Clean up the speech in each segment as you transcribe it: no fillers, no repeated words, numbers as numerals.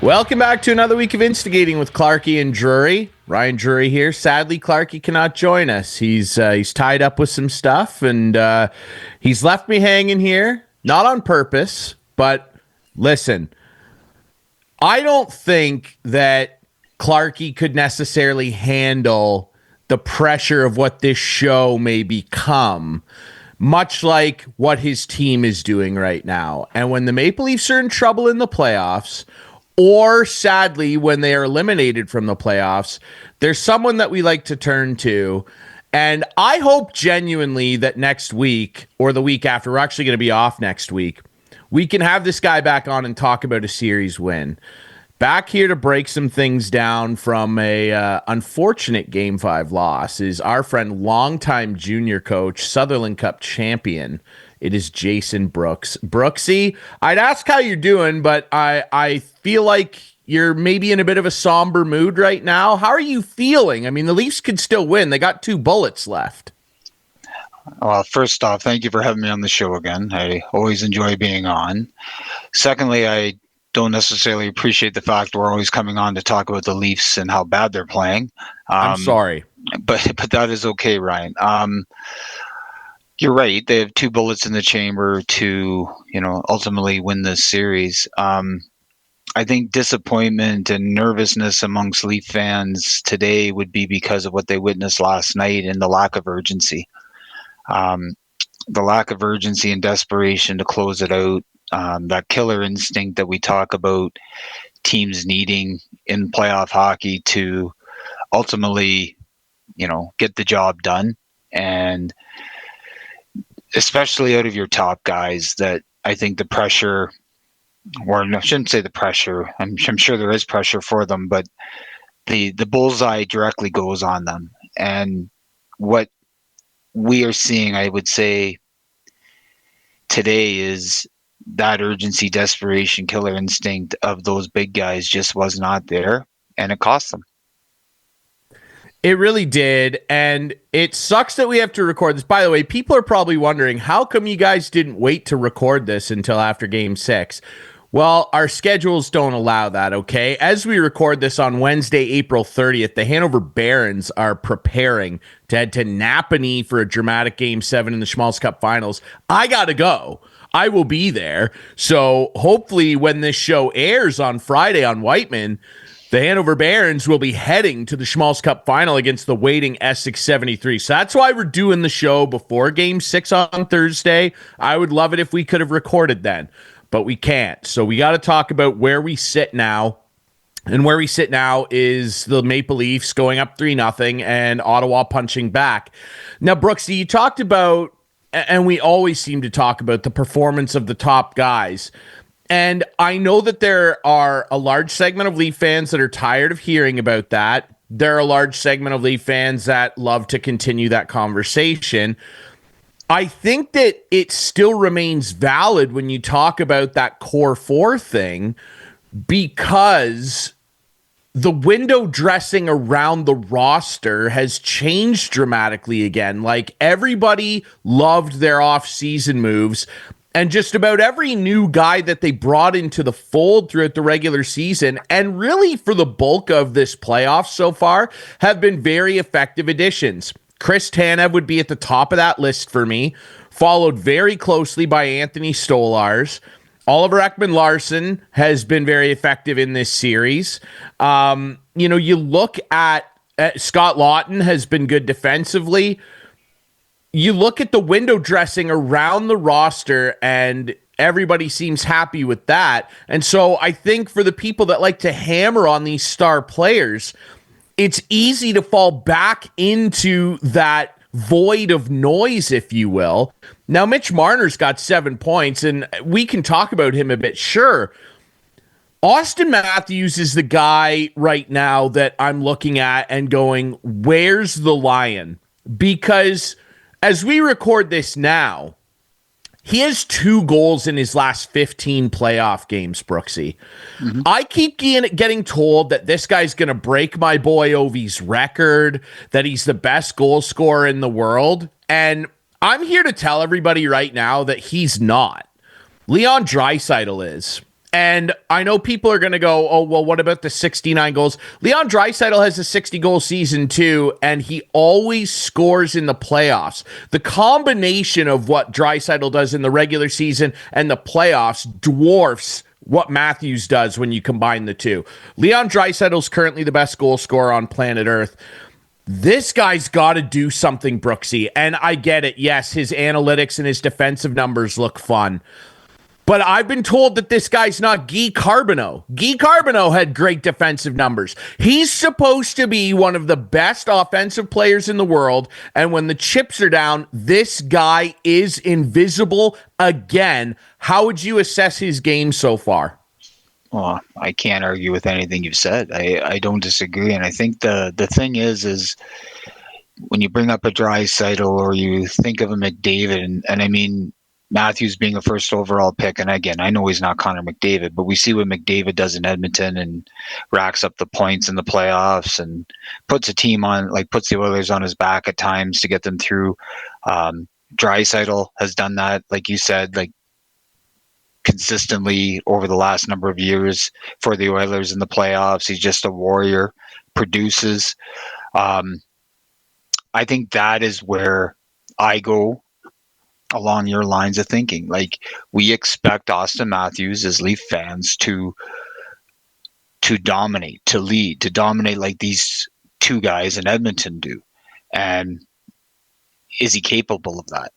Welcome back to another week of Instigating with Clarkie and Drury. Ryan Drury here. Sadly, Clarkie cannot join us. He's tied up with some stuff, and he's left me hanging here. Not on purpose, but listen, I don't think that Clarkie could necessarily handle the pressure of what this show may become, much like what his team is doing right now. And when the Maple Leafs are in trouble in the playoffs, or sadly, when they are eliminated from the playoffs, there's someone that we like to turn to. And I hope genuinely that next week or the week after, we're actually going to be off next week, we can have this guy back on and talk about a series win. Back here to break some things down from a unfortunate Game 5 loss is our friend, longtime junior coach, Sutherland Cup champion. It is Jason Brooks. Brooksy, I'd ask how you're doing, but I feel like you're maybe in a bit of a somber mood right now. How are you feeling? I mean, the Leafs could still win. They got 2 bullets left. Well, first off, thank you for having me on the show again. I always enjoy being on. Secondly, I don't necessarily appreciate the fact we're always coming on to talk about the Leafs and how bad they're playing. I'm sorry. But that is okay, Ryan. You're right. They have 2 bullets in the chamber to, ultimately win this series. I think disappointment and nervousness amongst Leaf fans today would be because of what they witnessed last night and the lack of urgency. The lack of urgency and desperation to close it out. That killer instinct that we talk about teams needing in playoff hockey to ultimately, get the job done. And especially out of your top guys, that I think the pressure, or I shouldn't say the pressure, I'm sure there is pressure for them, but the bullseye directly goes on them. And what we are seeing, I would say, today is that urgency, desperation, killer instinct of those big guys just was not there, and it cost them. It really did, and it sucks that we have to record this. By the way, people are probably wondering, how come you guys didn't wait to record this until after Game 6? Well, our schedules don't allow that, okay? As we record this on Wednesday, April 30th, the Hanover Barons are preparing to head to Napanee for a dramatic Game 7 in the Schmalz Cup Finals. I gotta go. I will be there. So hopefully when this show airs on Friday on Whiteman, the Hanover Barons will be heading to the Schmalz Cup Final against the waiting Essex 73. So that's why we're doing the show before Game 6 on Thursday. I would love it if we could have recorded then, but we can't. So we got to talk about where we sit now. And where we sit now is the Maple Leafs going up 3-0 and Ottawa punching back. Now, Brooksy, you talked about, and we always seem to talk about, the performance of the top guys. And I know that there are a large segment of Leaf fans that are tired of hearing about that. There are a large segment of Leaf fans that love to continue that conversation. I think that it still remains valid when you talk about that core 4 thing, because the window dressing around the roster has changed dramatically again. Like, everybody loved their off-season moves. And just about every new guy that they brought into the fold throughout the regular season, and really for the bulk of this playoff so far, have been very effective additions. Chris Tanev would be at the top of that list for me, followed very closely by Anthony Stolarz. Oliver Ekman-Larsson has been very effective in this series. You look at Scott Laughton has been good defensively. You look at the window dressing around the roster, and everybody seems happy with that. And so I think for the people that like to hammer on these star players, it's easy to fall back into that void of noise, if you will. Now, Mitch Marner's got 7 points, and we can talk about him a bit, sure. Austin Matthews is the guy right now that I'm looking at and going, where's the lion? Because as we record this now, he has 2 goals in his last 15 playoff games, Brooksy. Mm-hmm. I keep getting told that this guy's going to break my boy Ovi's record, that he's the best goal scorer in the world. And I'm here to tell everybody right now that he's not. Leon Draisaitl is. And I know people are going to go, oh, well, what about the 69 goals? Leon Draisaitl has a 60-goal season too, and he always scores in the playoffs. The combination of what Draisaitl does in the regular season and the playoffs dwarfs what Matthews does when you combine the two. Leon Draisaitl is currently the best goal scorer on planet Earth. This guy's got to do something, Brooksy. And I get it. Yes, his analytics and his defensive numbers look fun. But I've been told that this guy's not Guy Carbonneau. Guy Carbonneau had great defensive numbers. He's supposed to be one of the best offensive players in the world. And when the chips are down, this guy is invisible again. How would you assess his game so far? Well, I can't argue with anything you've said. I don't disagree. And I think the thing is when you bring up a Draisaitl or you think of a McDavid, and I mean, Matthews being a first overall pick, and again, I know he's not Connor McDavid, but we see what McDavid does in Edmonton and racks up the points in the playoffs and puts a team on, like puts the Oilers on his back at times to get them through. Draisaitl has done that, like you said, like consistently over the last number of years for the Oilers in the playoffs. He's just a warrior, produces. I think that is where I go along your lines of thinking. Like, we expect Austin Matthews as Leaf fans to dominate, to lead, to dominate like these two guys in Edmonton do. And is he capable of that?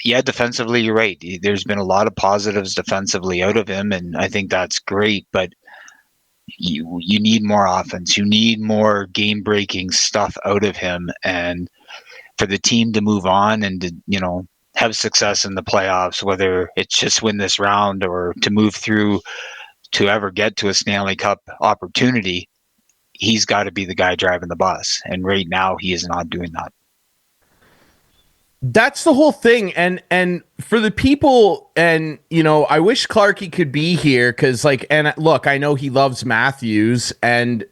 Yeah, defensively, you're right. There's been a lot of positives defensively out of him, and I think that's great, but you need more offense. You need more game-breaking stuff out of him, and for the team to move on and to, have success in the playoffs, whether it's just win this round or to move through to ever get to a Stanley Cup opportunity, he's got to be the guy driving the bus. And right now he is not doing that. That's the whole thing. And for the people, and, I wish Clarky could be here because, and look, I know he loves Matthews, and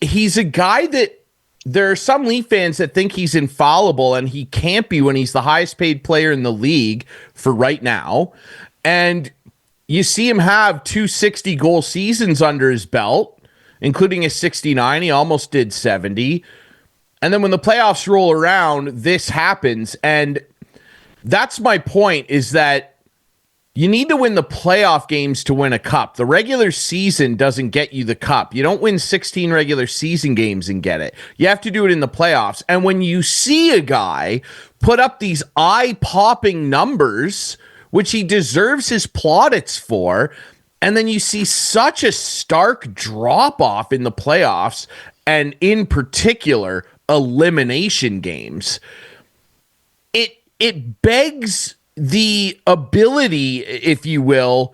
he's a guy that there are some Leaf fans that think he's infallible, and he can't be when he's the highest paid player in the league for right now. And you see him have 260 goal seasons under his belt, including a 69. He almost did 70. And then when the playoffs roll around, this happens. And that's my point, is that you need to win the playoff games to win a cup. The regular season doesn't get you the cup. You don't win 16 regular season games and get it. You have to do it in the playoffs. And when you see a guy put up these eye-popping numbers, which he deserves his plaudits for, and then you see such a stark drop-off in the playoffs, and in particular, elimination games, it begs the ability, if you will,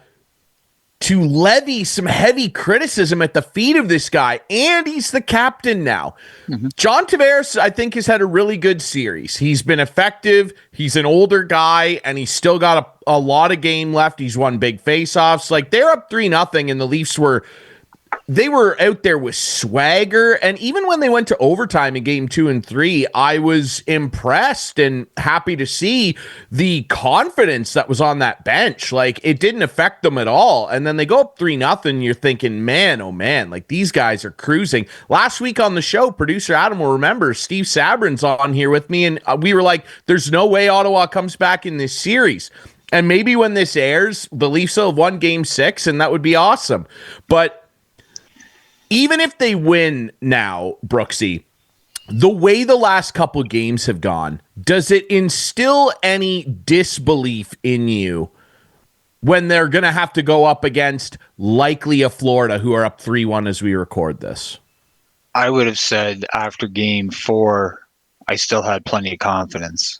to levy some heavy criticism at the feet of this guy. And he's the captain now. Mm-hmm. John Tavares, I think, has had a really good series. He's been effective. He's an older guy, and he's still got a lot of game left. He's won big faceoffs. Like, they're up 3-0, and the Leafs were out there with swagger. And even when they went to overtime in game 2 and 3, I was impressed and happy to see the confidence that was on that bench. Like, it didn't affect them at all. And then they go up 3-0. You're thinking, man, oh man, like, these guys are cruising. Last week on the show, producer Adam will remember, Steve Sabrin's on here with me, and we were like, there's no way Ottawa comes back in this series. And maybe when this airs, the Leafs will have won game 6, and that would be awesome. But even if they win now, Brooksy, the way the last couple games have gone, does it instill any disbelief in you when they're going to have to go up against likely a Florida, who are up 3-1 as we record this? I would have said after game 4, I still had plenty of confidence,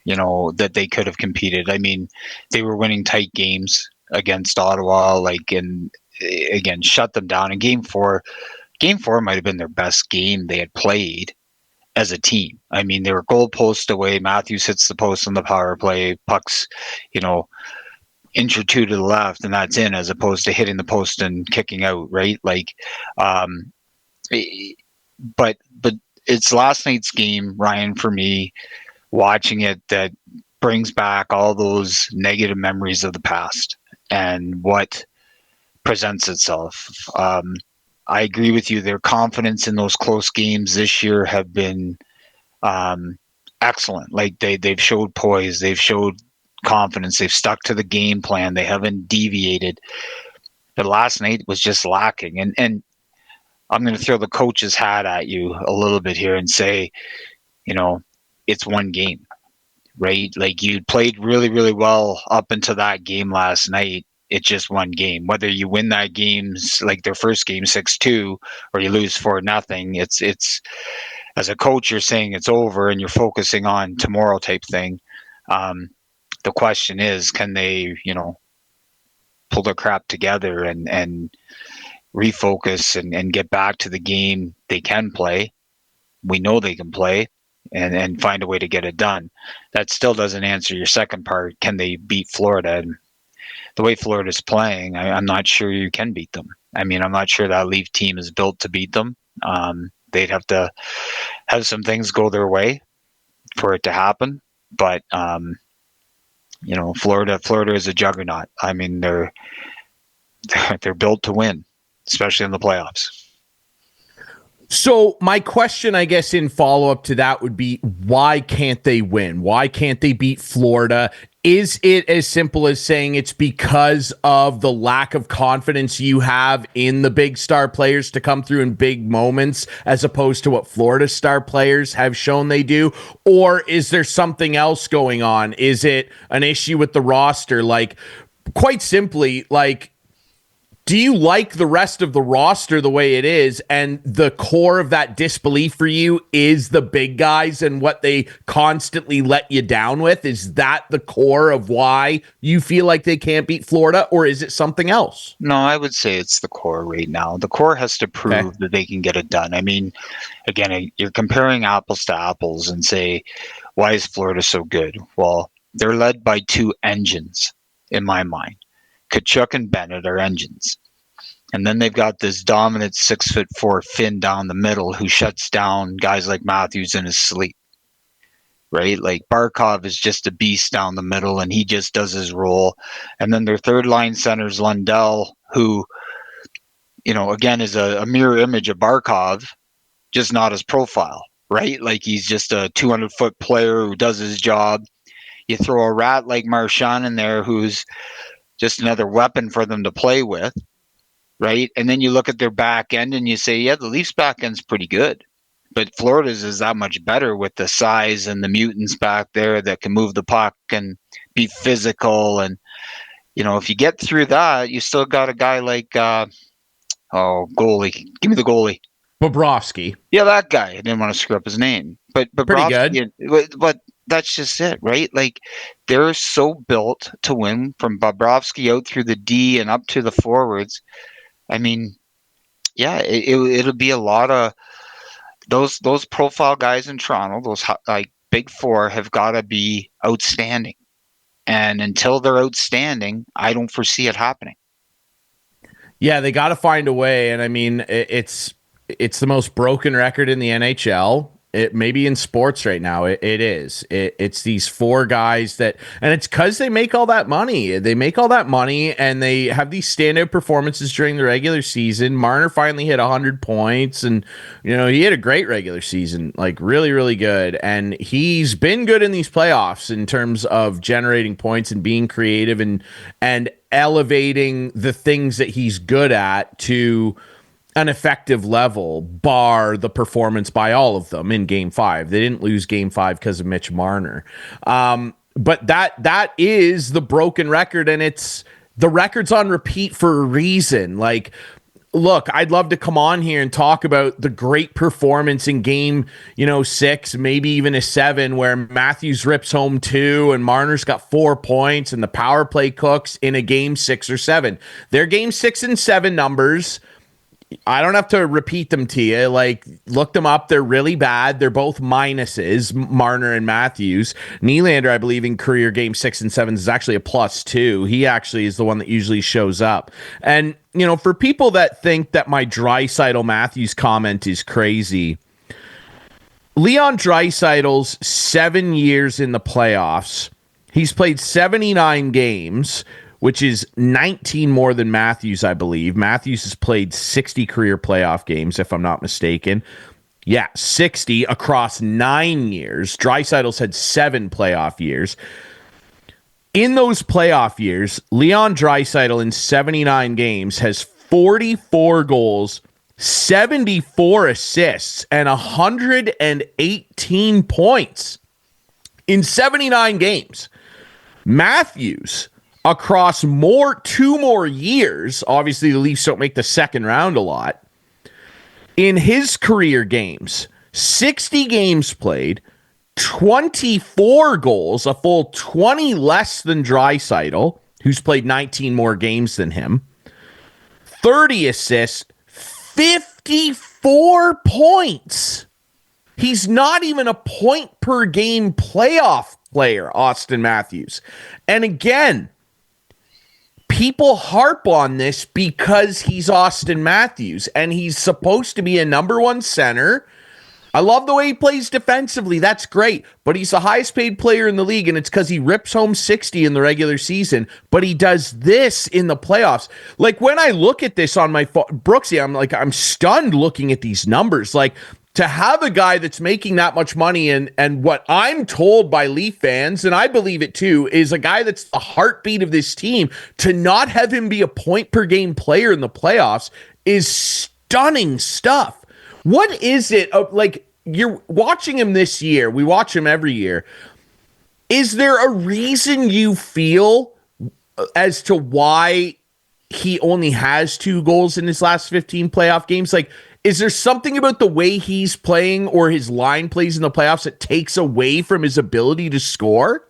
that they could have competed. I mean, they were winning tight games against Ottawa, and again, shut them down. In game 4 might have been their best game they had played as a team. I mean, they were goalpost away. Matthews hits the post on the power play. Pucks, inch or two to the left, and that's in, as opposed to hitting the post and kicking out, right? But it's last night's game, Ryan, for me, watching it, that brings back all those negative memories of the past and what presents itself. I agree with you. Their confidence in those close games this year have been excellent. Like they've showed poise, they've showed confidence, they've stuck to the game plan, they haven't deviated. But last night was just lacking. And I'm going to throw the coach's hat at you a little bit here and say, it's one game, right? Like you played really, really well up into that game last night. It's just one game. Whether you win that game, like their first game 6-2, or you lose 4-0, it's as a coach, you're saying it's over and you're focusing on tomorrow type thing. The question is, can they, pull their crap together and refocus and get back to the game they can play? We know they can play and find a way to get it done. That still doesn't answer your second part. Can they beat Florida? And the way Florida's playing, I'm not sure you can beat them. I mean, I'm not sure that Leaf team is built to beat them. They'd have to have some things go their way for it to happen. But, Florida is a juggernaut. I mean, they're built to win, especially in the playoffs. So my question, I guess, in follow-up to that would be, why can't they win? Why can't they beat Florida? Is it as simple as saying it's because of the lack of confidence you have in the big star players to come through in big moments, as opposed to what Florida star players have shown they do? Or is there something else going on? Is it an issue with the roster? Like, quite simply, do you like the rest of the roster the way it is, and the core of that disbelief for you is the big guys and what they constantly let you down with? Is that the core of why you feel like they can't beat Florida, or is it something else? No, I would say it's the core right now. The core has to prove that they can get it done. I mean, again, you're comparing apples to apples and say, why is Florida so good? Well, they're led by two engines, in my mind. Kachuk and Bennett are engines. And then they've got this dominant 6'4" Finn down the middle who shuts down guys like Matthews in his sleep. Right? Like Barkov is just a beast down the middle and he just does his role. And then their third line center's Lundell, who, again, is a mirror image of Barkov, just not his profile, right? Like he's just a 200-foot player who does his job. You throw a rat like Marchand in there who's just another weapon for them to play with, right? And then you look at their back end and you say, yeah, the Leafs back end's pretty good. But Florida's is that much better with the size and the mutants back there that can move the puck and be physical. And, if you get through that, you still got a guy like, goalie. Give me the goalie. Bobrovsky. Yeah, that guy. I didn't want to screw up his name. But pretty good. But that's just it, right? Like, they're so built to win from Bobrovsky out through the D and up to the forwards. I mean, yeah, it'll be a lot of those profile guys in Toronto, those big four have got to be outstanding. And until they're outstanding, I don't foresee it happening. Yeah, they got to find a way. And I mean, it's the most broken record in the NHL. It maybe in sports right now. It is. It's these four guys and it's because they make all that money. They make all that money and they have these standout performances during the regular season. Marner finally hit 100 points and, he had a great regular season, like really, really good. And he's been good in these playoffs in terms of generating points and being creative and elevating the things that he's good at to an effective level, bar the performance by all of them in Game 5. They didn't lose Game 5 because of Mitch Marner. But that is the broken record, and it's the record's on repeat for a reason. Like, look, I'd love to come on here and talk about the great performance in Game 6, maybe even a 7, where Matthews rips home 2 and Marner's got 4 points and the power play cooks in a Game 6 or 7. Their Game 6 and 7 numbers, I don't have to repeat them to you. Like, look them up. They're really bad. They're both minuses, Marner and Matthews. Nylander, I believe, in career Game 6 and 7 is actually a +2. He actually is the one that usually shows up. And, for people that think that my Draisaitl Matthews comment is crazy, Leon Draisaitl's 7 years in the playoffs He's played 79 games, which is 19 more than Matthews, I believe. Matthews has played 60 career playoff games, if I'm not mistaken. Yeah, 60 across 9 years. Draisaitl's had 7 playoff years. In those playoff years, Leon Draisaitl in 79 games has 44 goals, 74 assists, and 118 points in 79 games. Matthews, across 2 more years, obviously the Leafs don't make the second round a lot, in his career games, 60 games played, 24 goals, a full 20 less than Draisaitl, who's played 19 more games than him, 30 assists, 54 points. He's not even a point per game playoff player, Auston Matthews. And again, people harp on this because he's Auston Matthews and he's supposed to be a number one center. I love the way he plays defensively. That's great. But he's the highest paid player in the league, and it's because he rips home 60 in the regular season. But he does this in the playoffs. Like, when I look at this on my Brooksy, I'm stunned looking at these numbers. Like, to have a guy that's making that much money and what I'm told by Leaf fans, and I believe it too, is a guy that's the heartbeat of this team, to not have him be a point per game player in the playoffs is stunning stuff. What is it? Like, you're watching him this year. We watch him every year. Is there a reason you feel as to why he only has 2 goals in his last 15 playoff games? Like, is there something about the way he's playing or his line plays in the playoffs that takes away from his ability to score?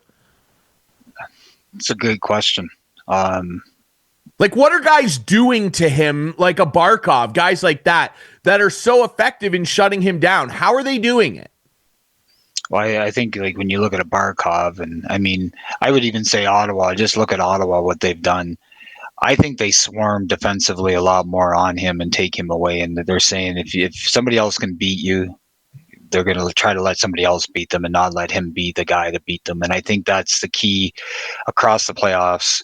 It's a good question. Like, what are guys doing to him, like a Barkov, guys like that are so effective in shutting him down? How are they doing it? Well, I think, like, when you look at a Barkov, and I mean, I would even say Ottawa, just look at Ottawa, what they've done. I think they swarm defensively a lot more on him and take him away. And they're saying if somebody else can beat you, they're going to try to let somebody else beat them and not let him be the guy to beat them. And I think that's the key across the playoffs.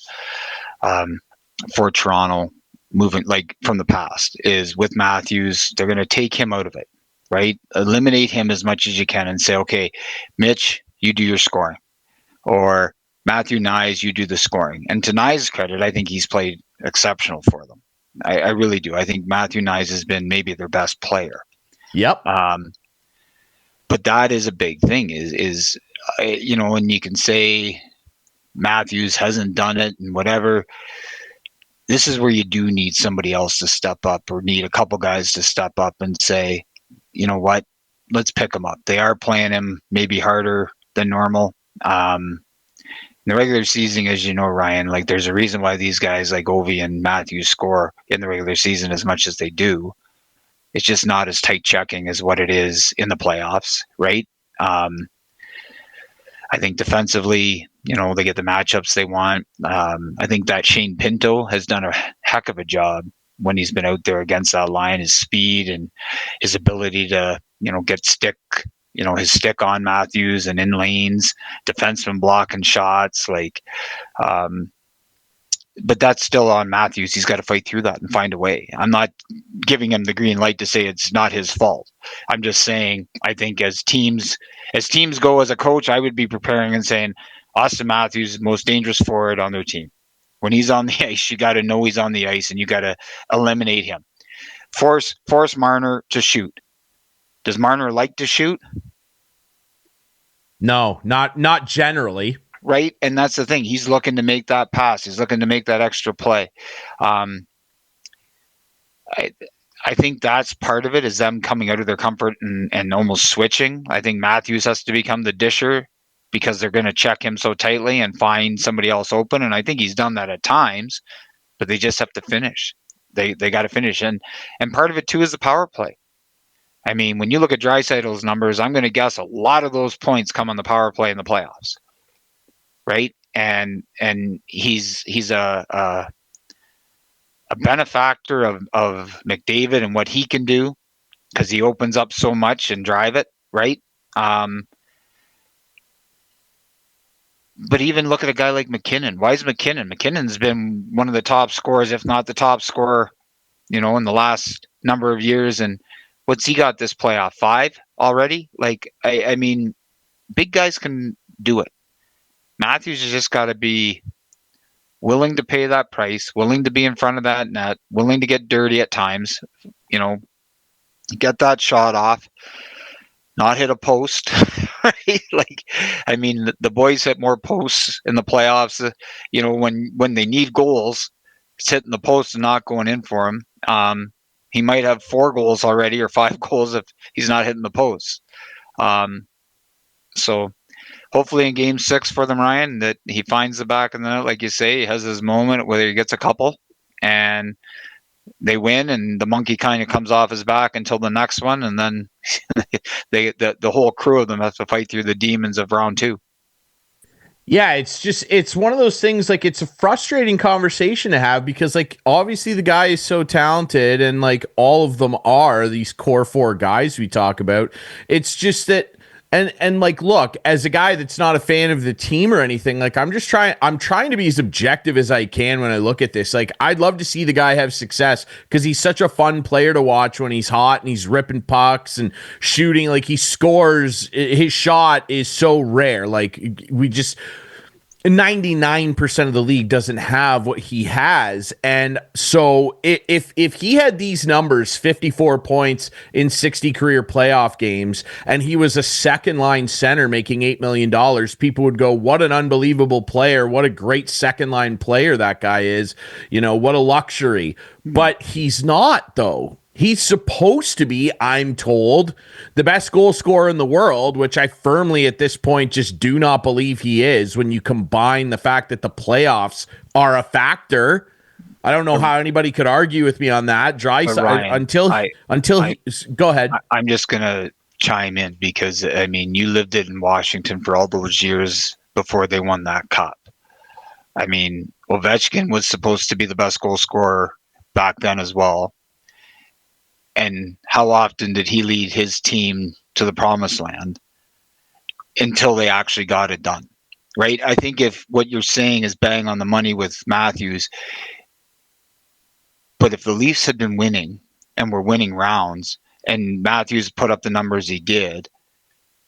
For Toronto, moving like from the past, is with Matthews, they're going to take him out of it, right? Eliminate him as much as you can and say, okay, Mitch, you do your scoring, or Matthew Nyes, you do the scoring. And to Nyes' credit, I think he's played exceptional for them. I really do. I think Matthew Nyes has been maybe their best player. Yep. But that is a big thing. Is and you can say Matthews hasn't done it and whatever. This is where you do need somebody else to step up, or need a couple guys to step up and say, you know what, let's pick them up. They are playing him maybe harder than normal. In the regular season, as you know, Ryan, like, there's a reason why these guys like Ovi and Matthews score in the regular season as much as they do. It's just not as tight checking as what it is in the playoffs, right? I think defensively, they get the matchups they want. I think that Shane Pinto has done a heck of a job when he's been out there against that line. His speed and his ability to, get his stick on Matthews and in lanes, defenseman blocking shots, but that's still on Matthews. He's got to fight through that and find a way. I'm not giving him the green light to say it's not his fault. I'm just saying, I think as teams go, as a coach, I would be preparing and saying, Auston Matthews is the most dangerous forward on their team. When he's on the ice, you got to know he's on the ice, and you got to eliminate him. Force Marner to shoot. Does Marner like to shoot? No, not generally. Right, and that's the thing. He's looking to make that pass. He's looking to make that extra play. I think that's part of it, is them coming out of their comfort and almost switching. I think Matthews has to become the disher because they're going to check him so tightly and find somebody else open. And I think he's done that at times, but they just have to finish. They got to finish. And part of it too is the power play. I mean, when you look at Draisaitl's numbers, I'm going to guess a lot of those points come on the power play in the playoffs. Right. And he's a benefactor of McDavid and what he can do, because he opens up so much and drive it. Right. But even look at a guy like McKinnon. Why is McKinnon? McKinnon's been one of the top scorers, if not the top scorer, in the last number of years. And what's he got this playoff? 5 already? Like, I mean, big guys can do it. Matthews has just got to be willing to pay that price, willing to be in front of that net, willing to get dirty at times, get that shot off, not hit a post, right? Like, I mean, the boys hit more posts in the playoffs, when they need goals, it's hitting the post and not going in for him. He might have 4 goals already or 5 goals if he's not hitting the posts. So hopefully in game 6 for them, Ryan, that he finds the back of the net, like you say, he has his moment, whether he gets a couple and they win and the monkey kind of comes off his back until the next one. And then the whole crew of them have to fight through the demons of round 2. Yeah, it's one of those things, like, it's a frustrating conversation to have because, like, obviously the guy is so talented and, like, all of them are these core 4 guys we talk about. It's just that, and like, look, as a guy that's not a fan of the team or anything, like, I'm trying to be as objective as I can when I look at this. Like, I'd love to see the guy have success because he's such a fun player to watch when he's hot and he's ripping pucks and shooting. Like, he scores, his shot is so rare. Like, 99% of the league doesn't have what he has. And so if he had these numbers, 54 points in 60 career playoff games, and he was a second line center making $8 million, people would go, what an unbelievable player. What a great second line player that guy is. What a luxury. But he's not, though. He's supposed to be, I'm told, the best goal scorer in the world, which I firmly at this point just do not believe he is when you combine the fact that the playoffs are a factor. I don't know how anybody could argue with me on that. Go ahead. I'm just going to chime in because, I mean, you lived it in Washington for all those years before they won that cup. I mean, Ovechkin was supposed to be the best goal scorer back then as well. And how often did he lead his team to the promised land until they actually got it done, right? I think if what you're saying is bang on the money with Matthews, but if the Leafs had been winning and were winning rounds and Matthews put up the numbers he did,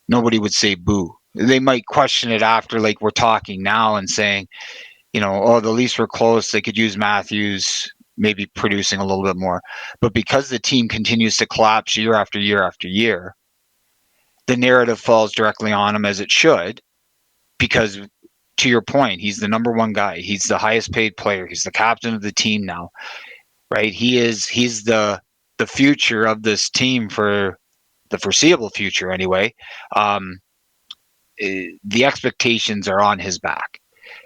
nobody would say boo. They might question it after, like we're talking now and saying, the Leafs were close, they could use Matthews maybe producing a little bit more. But because the team continues to collapse year after year after year, the narrative falls directly on him, as it should, because to your point, he's the number 1 guy. He's the highest paid player. He's the captain of the team now, right? He's the future of this team for the foreseeable future anyway. The expectations are on his back.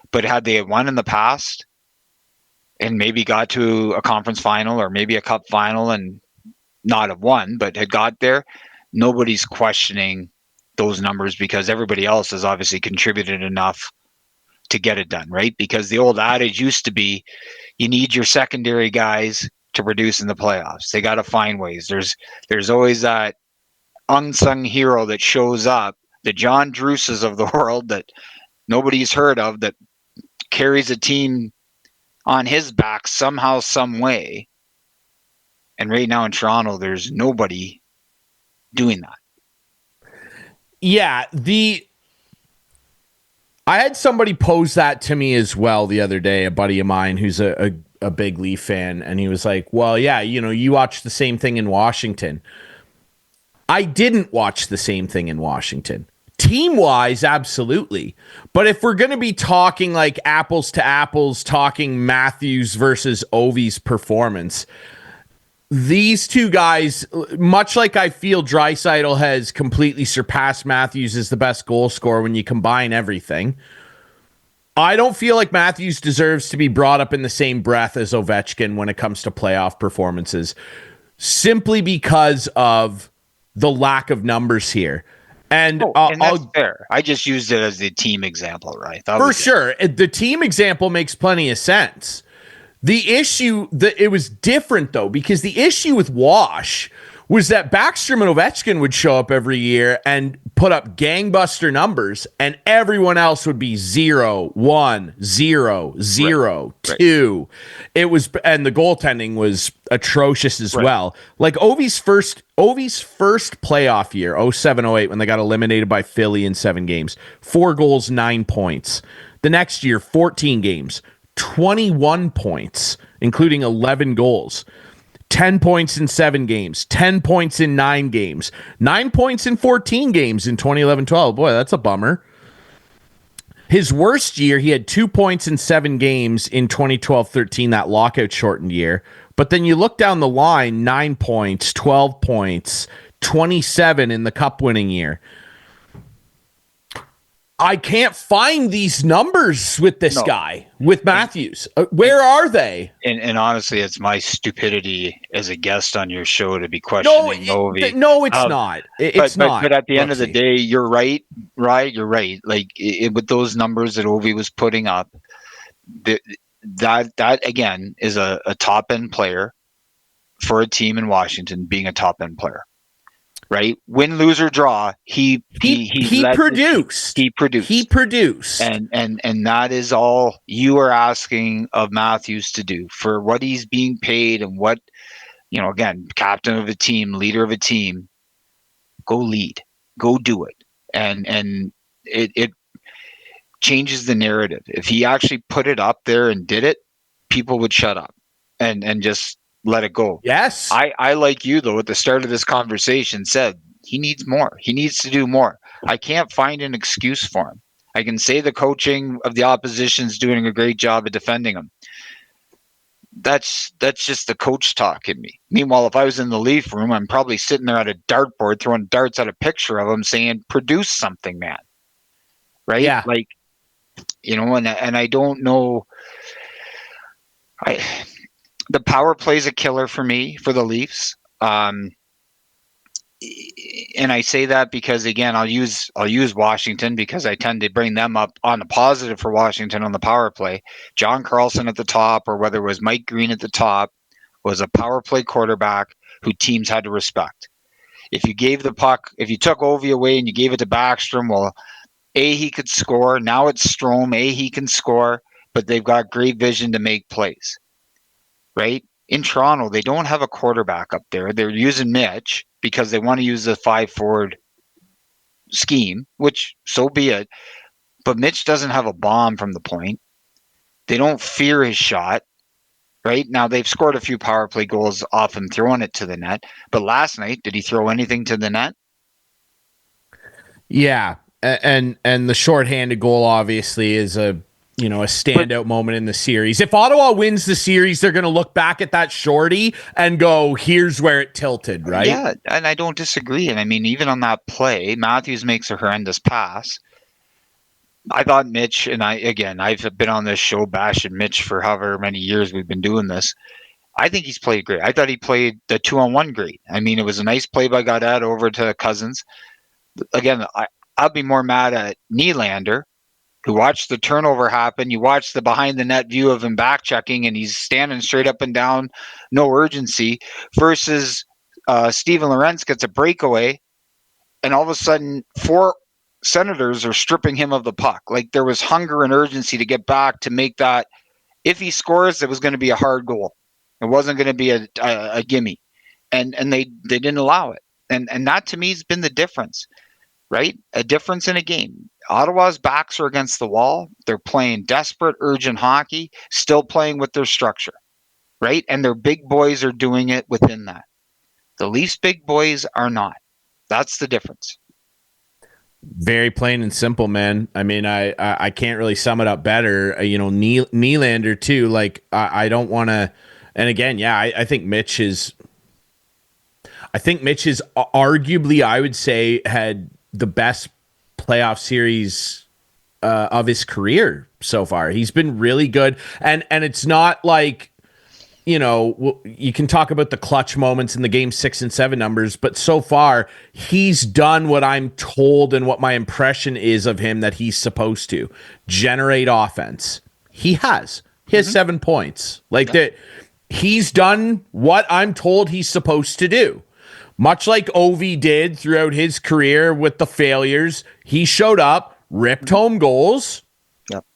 But had they won in the past, and maybe got to a conference final or maybe a cup final and not have won, but had got there, nobody's questioning those numbers because everybody else has obviously contributed enough to get it done, right? Because the old adage used to be, you need your secondary guys to produce in the playoffs. They got to find ways. There's always that unsung hero that shows up, the John Druces of the world that nobody's heard of, that carries a team on his back somehow, some way. And right now in Toronto, there's nobody doing that. Yeah, I had somebody pose that to me as well the other day, a buddy of mine who's a big Leaf fan, and he was like, well, yeah, you watch the same thing in Washington. I didn't watch the same thing in Washington. Team-wise, absolutely. But if we're going to be talking like apples to apples, talking Matthews versus Ovi's performance, these two guys, much like I feel Draisaitl has completely surpassed Matthews as the best goal scorer when you combine everything, I don't feel like Matthews deserves to be brought up in the same breath as Ovechkin when it comes to playoff performances, simply because of the lack of numbers here. And that's fair. I just used it as the team example, right? For sure. The team example makes plenty of sense. The issue, it was different, though, because the issue with Wash was that Backstrom and Ovechkin would show up every year and put up gangbuster numbers, and everyone else would be 0, 1, 0, 0, 2. It was, and the goaltending was atrocious as well. Like Ovi's first playoff year, 07-08, when they got eliminated by Philly in 7 games, 4 goals, 9 points. The next year, 14 games, 21 points, including 11 goals. 10 points in 7 games, 10 points in 9 games, 9 points in 14 games in 2011-12. Boy, that's a bummer. His worst year, he had 2 points in 7 games in 2012-13, that lockout shortened year. But then you look down the line, 9 points, 12 points, 27 in the cup winning year. I can't find these numbers with this guy, with Matthews. Where are they? And honestly, it's my stupidity as a guest on your show to be questioning Ovi. No, it's not. It's not. But at the end of the day, you're right, right? You're right. Like with those numbers that Ovi was putting up, that again is a top end player for a team in Washington, being a top end player. Right, win, lose or draw, he produced. He produced, and that is all you are asking of Matthews to do for what he's being paid and what, again, captain of a team, leader of a team. Go lead, go do it, and it changes the narrative. If he actually put it up there and did it, people would shut up and just let it go. Yes. I like you, though, at the start of this conversation said he needs more. He needs to do more. I can't find an excuse for him. I can say the coaching of the opposition is doing a great job of defending him. That's just the coach talk in me. Meanwhile, if I was in the Leaf room, I'm probably sitting there at a dartboard throwing darts at a picture of him saying, produce something, man. Right? Yeah. Like, and I don't know. The power play is a killer for me, for the Leafs. And I say that because, again, I'll use Washington because I tend to bring them up on the positive for Washington on the power play. John Carlson at the top, or whether it was Mike Green at the top, was a power play quarterback who teams had to respect. If you gave the puck, if you took Ovi away and you gave it to Backstrom, well, A, he could score. Now it's Strome. A, he can score, but they've got great vision to make plays. Right? In Toronto, they don't have a quarterback up there. They're using Mitch because they want to use the 5-forward scheme, which so be it. But Mitch doesn't have a bomb from the point. They don't fear his shot. Right? Now, they've scored a few power play goals off him throwing it to the net. But last night, did he throw anything to the net? Yeah. And the shorthanded goal obviously is a standout moment in the series. If Ottawa wins the series, they're going to look back at that shorty and go, here's where it tilted, right? Yeah, and I don't disagree. And I mean, even on that play, Matthews makes a horrendous pass. I thought Mitch, and I've been on this show bashing Mitch for however many years we've been doing this. I think he's played great. I thought he played the 2-on-1 great. I mean, it was a nice play by Gaudette over to Cousins. Again, I'll be more mad at Nylander, who watched the turnover happen. You watch the behind the net view of him back checking and he's standing straight up and down, no urgency, versus Steven Lorentz gets a breakaway and all of a sudden 4 Senators are stripping him of the puck. Like there was hunger and urgency to get back to make that. If he scores, it was going to be a hard goal. It wasn't going to be a gimme. And they didn't allow it. And that to me has been the difference, right? A difference in a game. Ottawa's backs are against the wall. They're playing desperate, urgent hockey, still playing with their structure, right? And their big boys are doing it within that. The Leafs' big boys are not. That's the difference. Very plain and simple, man. I mean, I can't really sum it up better. Nylander too. Like I don't want to. And again, yeah, I think Mitch is. I think Mitch is arguably, I would say, had the best playoff series of his career so far. He's been really good, and it's not like, you can talk about the clutch moments in the game 6 and 7 numbers, but so far he's done what I'm told and what my impression is of him that he's supposed to generate offense. He has 7 points. Like that, he's done what I'm told he's supposed to do. Much like Ovi did throughout his career with the failures, he showed up, ripped home goals,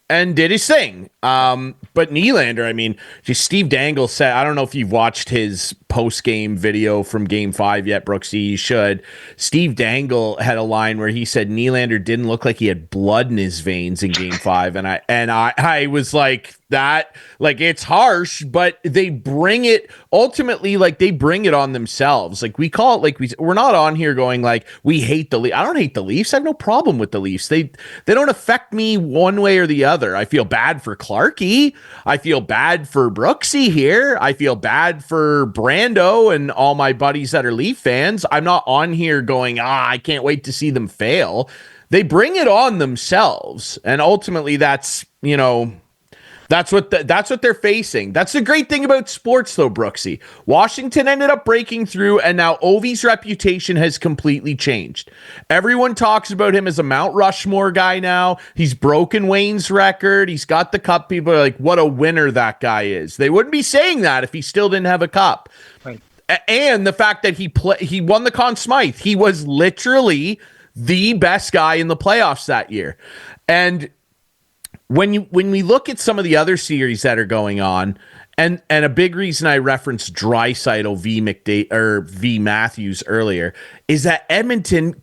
and did his thing. But Nylander, I mean, just Steve Dangle said, I don't know if you've watched his post-game video from Game 5 yet, Brooksy, you should. Steve Dangle had a line where he said Nylander didn't look like he had blood in his veins in Game 5. And I was like, that, like, it's harsh, but they bring it, ultimately, like, they bring it on themselves. Like, we call it, like, we're not on here going, like, we hate the Leafs. I don't hate the Leafs. I have no problem with the Leafs. They don't affect me one way or the other. I feel bad for Clarkey. I feel bad for Brooksy here. I feel bad for Brando and all my buddies that are Leaf fans. I'm not on here going, I can't wait to see them fail. They bring it on themselves. And ultimately, that's, you know, that's what they're facing. That's the great thing about sports, though, Brooksy. Washington ended up breaking through, and now Ovi's reputation has completely changed. Everyone talks about him as a Mount Rushmore guy now. He's broken Wayne's record. He's got the cup. People are like, what a winner that guy is. They wouldn't be saying that if he still didn't have a cup. Right. And the fact that he won the Conn Smythe. He was literally the best guy in the playoffs that year. And when we look at some of the other series that are going on, and a big reason I referenced Draisaitl v. Matthews earlier is that Edmonton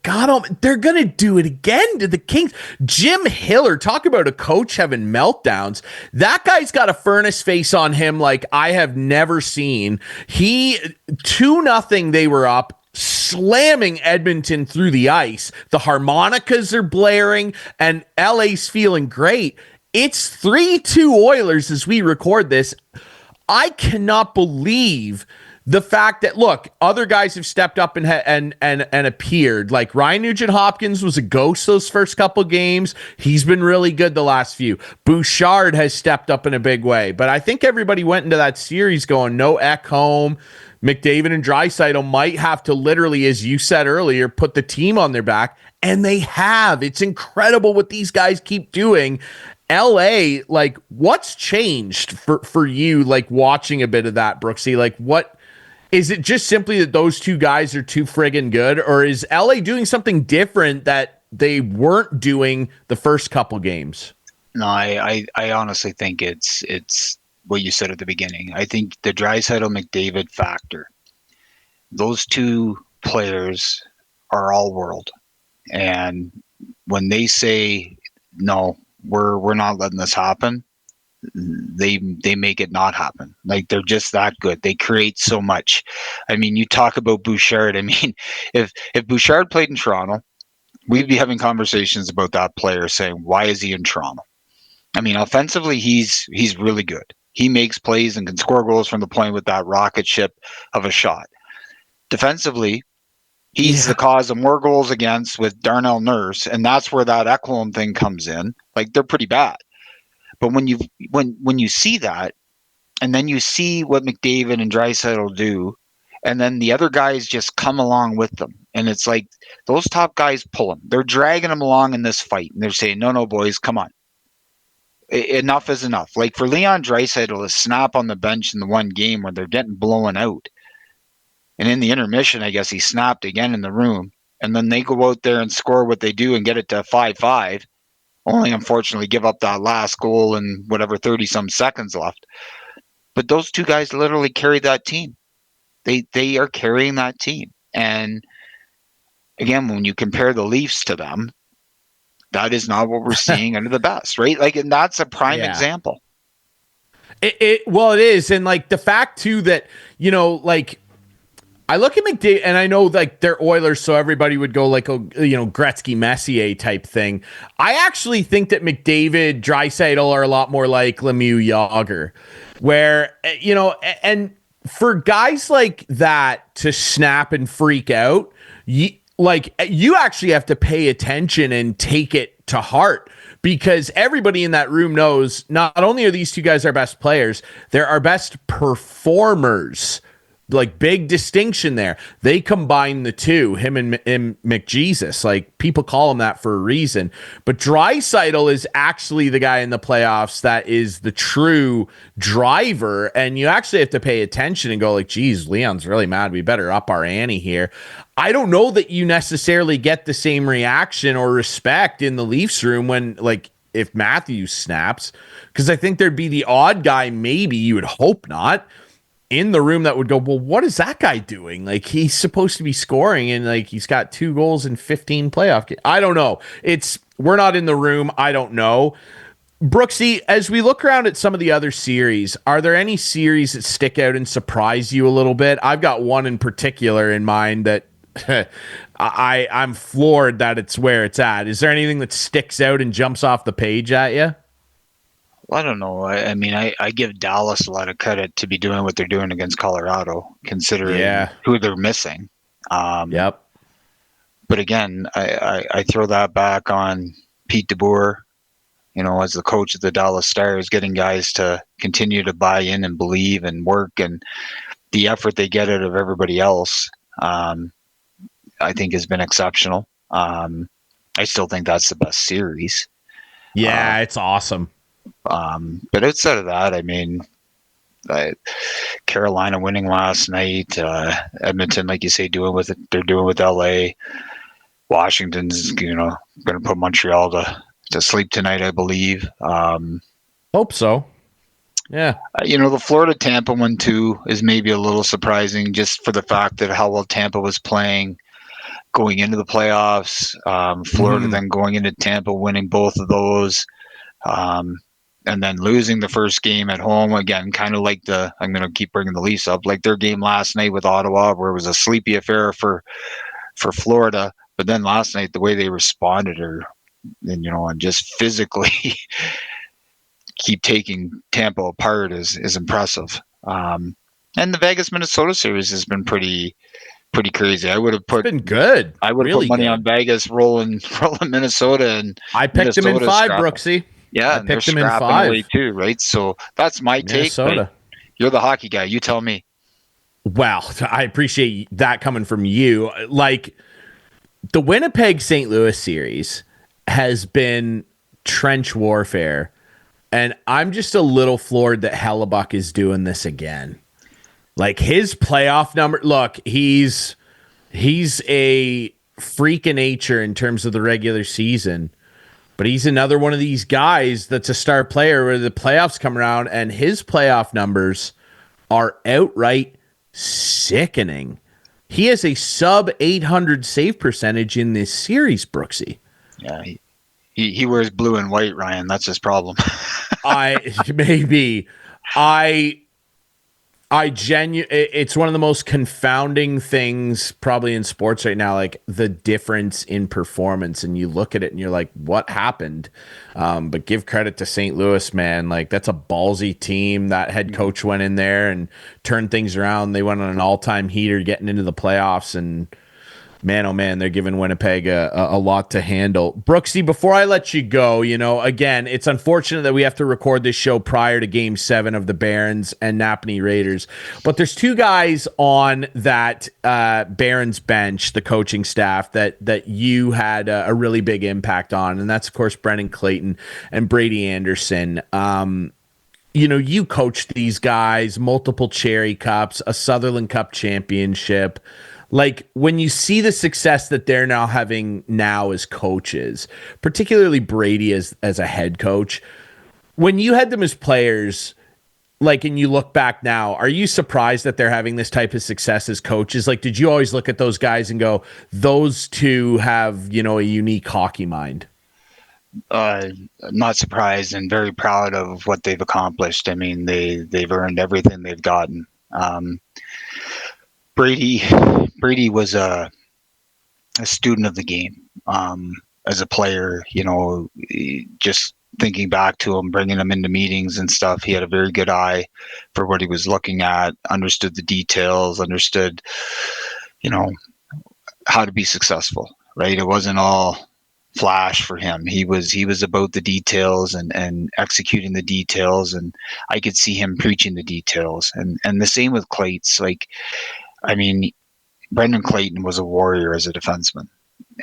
they're gonna do it again to the Kings. Jim Hiller, talk about a coach having meltdowns. That guy's got a furnace face on him like I have never seen. 2-0 they were up, slamming Edmonton through the ice. The harmonicas are blaring, and LA's feeling great. It's 3-2 Oilers as we record this. I cannot believe the fact that, look, other guys have stepped up and appeared. Like Ryan Nugent-Hopkins was a ghost those first couple games. He's been really good the last few. Bouchard has stepped up in a big way. But I think everybody went into that series going, no Ekholm. McDavid and Draisaitl might have to literally, as you said earlier, put the team on their back. And they have. It's incredible what these guys keep doing. LA, like, what's changed for you, like, watching a bit of that, Brooksy? Like, what is it? Just simply that those two guys are too friggin' good, or is LA doing something different that they weren't doing the first couple games? No, I honestly think it's what you said at the beginning. I think the Draisaitl McDavid factor, those two players are all world, and when they say no, we're not letting this happen, they make it not happen. Like, they're just that good. They create so much. I mean, you talk about Bouchard. I mean, if Bouchard played in Toronto, we'd be having conversations about that player saying, why is he in Toronto? I mean, offensively, he's really good. He makes plays and can score goals from the point with that rocket ship of a shot. Defensively, he's the cause of more goals against with Darnell Nurse, and that's where that Ekholm thing comes in. Like, they're pretty bad. But when you see that, and then you see what McDavid and Draisaitl do, and then the other guys just come along with them, and it's like those top guys pull them. They're dragging them along in this fight, and they're saying, no, boys, come on. Enough is enough. Like, for Leon Draisaitl to snap on the bench in the one game where they're getting blown out, and in the intermission, I guess he snapped again in the room. And then they go out there and score what they do and get it to 5-5. Only, unfortunately, give up that last goal in whatever 30-some seconds left. But those two guys literally carry that team. They are carrying that team. And, again, when you compare the Leafs to them, that is not what we're seeing under the best, right? Like, and that's a prime example. Well, it is. And, like, the fact, too, that, you know, like, I look at McDavid, and I know, like, they're Oilers, so everybody would go, like, Gretzky, Messier type thing. I actually think that McDavid, Draisaitl are a lot more like Lemieux, Yager, where, you know, and for guys like that to snap and freak out, you actually have to pay attention and take it to heart, because everybody in that room knows not only are these two guys our best players, they're our best performers Like, big distinction there. They combine the two, him and McJesus. Like, people call him that for a reason. But Draisaitl is actually the guy in the playoffs that is the true driver. And you actually have to pay attention and go like, geez, Leon's really mad. We better up our ante here. I don't know that you necessarily get the same reaction or respect in the Leafs room when, like, if Matthews snaps, because I think there'd be the odd guy, maybe, you would hope not, in the room that would go, well, what is that guy doing? Like, he's supposed to be scoring, and like he's got 2 goals in 15 playoff games. I don't know. We're not in the room. I don't know. Brooksy, as we look around at some of the other series, are there any series that stick out and surprise you a little bit? I've got one in particular in mind that I'm floored that it's where it's at. Is there anything that sticks out and jumps off the page at you? Well, I don't know. I mean, I give Dallas a lot of credit to be doing what they're doing against Colorado, considering who they're missing. Yep. But again, I throw that back on Pete DeBoer, as the coach of the Dallas Stars, getting guys to continue to buy in and believe and work, and the effort they get out of everybody else, I think has been exceptional. I still think that's the best series. Yeah, it's awesome. But outside of that, I mean, Carolina winning last night, Edmonton, like you say, they're doing with LA. Washington's, going to put Montreal to sleep tonight, I believe. Hope so. Yeah. The Florida Tampa one too is maybe a little surprising, just for the fact that how well Tampa was playing going into the playoffs. Florida then going into Tampa, winning both of those. And then losing the first game at home again, kind of like I'm going to keep bringing the Leafs up, like their game last night with Ottawa, where it was a sleepy affair for Florida. But then last night, the way they responded, and just physically keep taking Tampa apart is impressive. And the Vegas Minnesota series has been pretty crazy. I would have been good. I would have put money on Vegas rolling Minnesota, and I picked them in 5, Brooksy. Yeah, I picked them in 5 away too, right? So that's my take. You're the hockey guy. You tell me. Well, I appreciate that coming from you. Like, the Winnipeg St. Louis series has been trench warfare, and I'm just a little floored that Hellebuck is doing this again. Like, his playoff number, look, he's a freak of nature in terms of the regular season. But he's another one of these guys that's a star player where the playoffs come around and his playoff numbers are outright sickening. He has a sub 800 save percentage in this series, Brooksy. Yeah, he wears blue and white, Ryan. That's his problem. It's one of the most confounding things probably in sports right now, like the difference in performance, and you look at it and you're like, what happened? But give credit to St. Louis, man. Like, that's a ballsy team. That head coach went in there and turned things around. They went on an all-time heater getting into the playoffs, and man, oh man, they're giving Winnipeg a lot to handle. Brooksy, before I let you go, again, it's unfortunate that we have to record this show prior to Game 7 of the Barons and Napanee Raiders. But there's 2 guys on that Barons bench, the coaching staff, that you had a really big impact on. And that's, of course, Brennan Clayton and Brady Anderson. You coached these guys, multiple Cherry Cups, a Sutherland Cup championship. Like, when you see the success that they're now having now as coaches, particularly Brady as a head coach, when you had them as players, like, and you look back now, are you surprised that they're having this type of success as coaches? Like, did you always look at those guys and go, those two have, a unique hockey mind? Not surprised and very proud of what they've accomplished. I mean, they've earned everything they've gotten. Brady was a student of the game as a player. Just thinking back to him, bringing him into meetings and stuff, he had a very good eye for what he was looking at, understood the details, understood, how to be successful, right? It wasn't all flash for him. He was about the details and executing the details, and I could see him preaching the details. And the same with Clates. Like, I mean, Brendan Clayton was a warrior as a defenseman.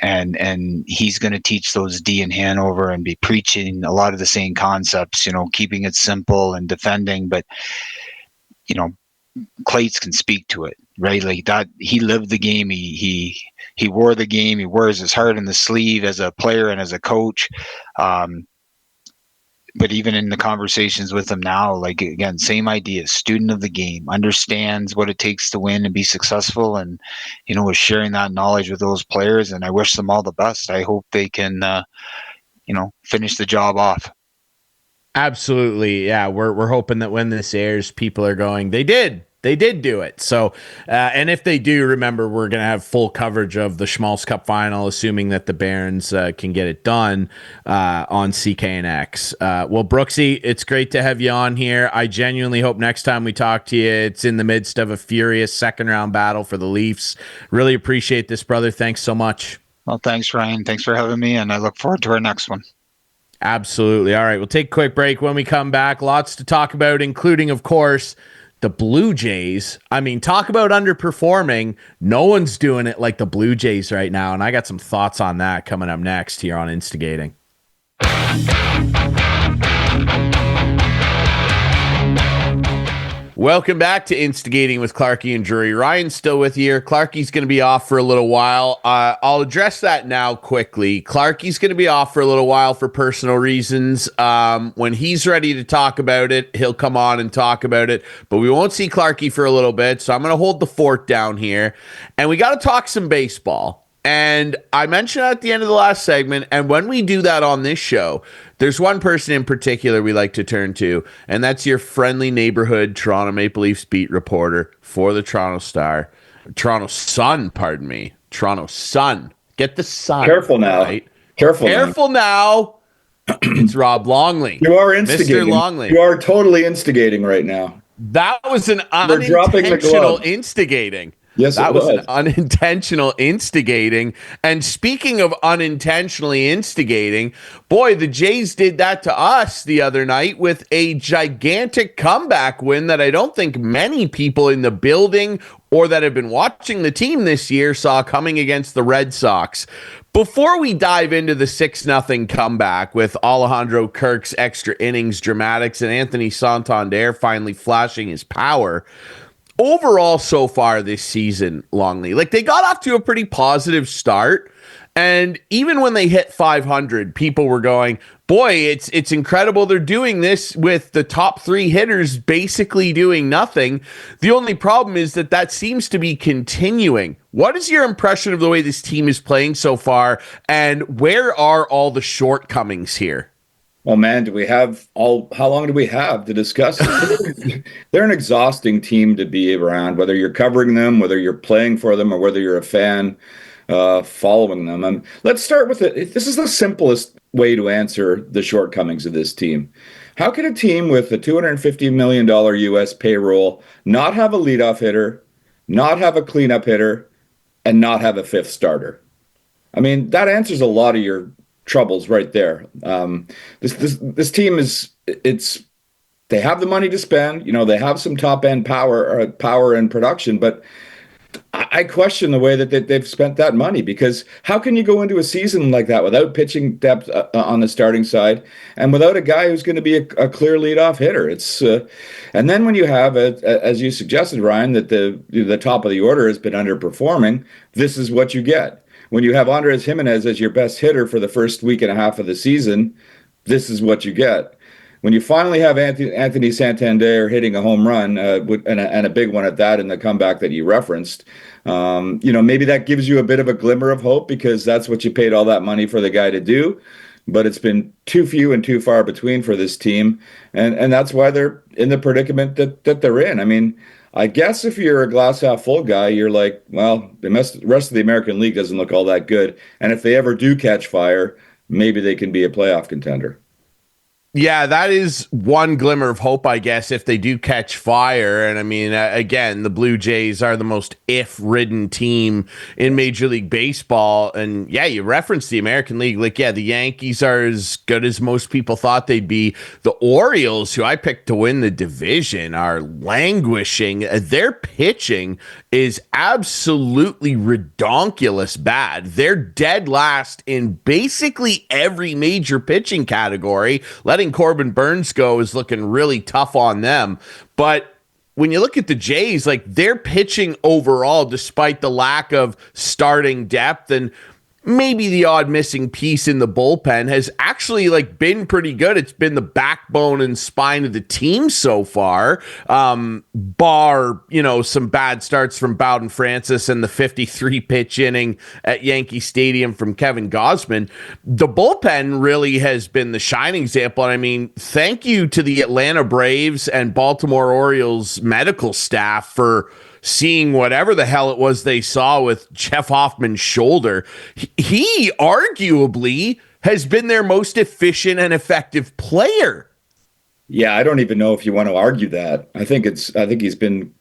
And he's going to teach those D in Hanover and be preaching a lot of the same concepts, keeping it simple and defending. But, Clates can speak to it, right? Like that, he lived the game. He wore the game. He wears his heart in the sleeve as a player and as a coach. But even in the conversations with him now, like, again, same idea, student of the game, understands what it takes to win and be successful, and, is sharing that knowledge with those players. And I wish them all the best. I hope they can, finish the job off. Absolutely. Yeah. We're hoping that when this airs, people are going, they did do it. So, and if they do, remember, we're going to have full coverage of the Schmalz Cup Final, assuming that the Barons can get it done on CKNX. Well, Brooksy, it's great to have you on here. I genuinely hope next time we talk to you, it's in the midst of a furious second round battle for the Leafs. Really appreciate this, brother. Thanks so much. Well, thanks, Ryan. Thanks for having me, and I look forward to our next one. Absolutely. All right, we'll take a quick break. When we come back, lots to talk about, including, of course, the Blue Jays. I mean, talk about underperforming. No one's doing it like the Blue Jays right now, and I got some thoughts on that coming up next here on Instigating. Welcome back to Instigating with Clarkie and Drury. Ryan's still with you here. Clarkie's going to be off for a little while. I'll address that now quickly. Clarkie's going to be off for a little while for personal reasons. When he's ready to talk about it, he'll come on and talk about it. But we won't see Clarkie for a little bit, so I'm going to hold the fort down here. And we got to talk some baseball. And I mentioned at the end of the last segment, and when we do that on this show, there's one person in particular we like to turn to, and that's your friendly neighborhood Toronto Maple Leafs beat reporter for the Toronto Sun. Toronto Sun. Get the Sun. Careful now. Right? Careful now. It's Rob Longley. You are instigating. Mr. Longley. You are totally instigating right now. That was an unintentional instigating. Yes, that was an unintentional instigating. And speaking of unintentionally instigating, boy, the Jays did that to us the other night with a gigantic comeback win that I don't think many people in the building or that have been watching the team this year saw coming against the Red Sox. Before we dive into the 6-0 comeback with Alejandro Kirk's extra innings dramatics and Anthony Santander finally flashing his power, overall so far this season, Longley, like, they got off to a pretty positive start. And even when they hit 500, people were going, boy, it's incredible they're doing this with the top three hitters basically doing nothing. The only problem is that seems to be continuing. What is your impression of the way this team is playing so far, and where are all the shortcomings here? Well, man, how long do we have to discuss it? They're an exhausting team to be around, whether you're covering them, whether you're playing for them, or whether you're a fan following them. Let's start with it. This is the simplest way to answer the shortcomings of this team. How can a team with a $250 million US payroll not have a leadoff hitter, not have a cleanup hitter, and not have a fifth starter? I mean, that answers a lot of your troubles right there. This team they have the money to spend. They have some top end power and production, but I question the way that they've spent that money, because how can you go into a season like that without pitching depth on the starting side and without a guy who's going to be a clear leadoff hitter? And then when you have, as you suggested, Ryan, that the top of the order has been underperforming, this is what you get. When you have Andres Jimenez as your best hitter for the first week and a half of the season, this is what you get. When you finally have Anthony Santander hitting a home run, and a big one at that in the comeback that you referenced, maybe that gives you a bit of a glimmer of hope, because that's what you paid all that money for the guy to do. But it's been too few and too far between for this team, and that's why they're in the predicament that they're in. I mean, I guess if you're a glass half full guy, you're like, well, the rest of the American League doesn't look all that good. And if they ever do catch fire, maybe they can be a playoff contender. Yeah, that is one glimmer of hope, I guess, if they do catch fire. And I mean, again, the Blue Jays are the most if-ridden team in Major League Baseball. And yeah, you referenced the American League. Like, yeah, the Yankees are as good as most people thought they'd be. The Orioles, who I picked to win the division, are languishing. Their pitching is absolutely redonkulous bad. They're dead last in basically every major pitching category. Letting Corbin Burns go is looking really tough on them. But when you look at the Jays, like, they're pitching overall, despite the lack of starting depth and maybe the odd missing piece in the bullpen, has actually like been pretty good. It's been the backbone and spine of the team so far, bar, some bad starts from Bowden Francis and the 53 pitch inning at Yankee Stadium from Kevin Gausman. The bullpen really has been the shining example. And I mean, thank you to the Atlanta Braves and Baltimore Orioles medical staff for seeing whatever the hell it was they saw with Jeff Hoffman's shoulder. He arguably has been their most efficient and effective player. Yeah, I don't even know if you want to argue that. I think he's been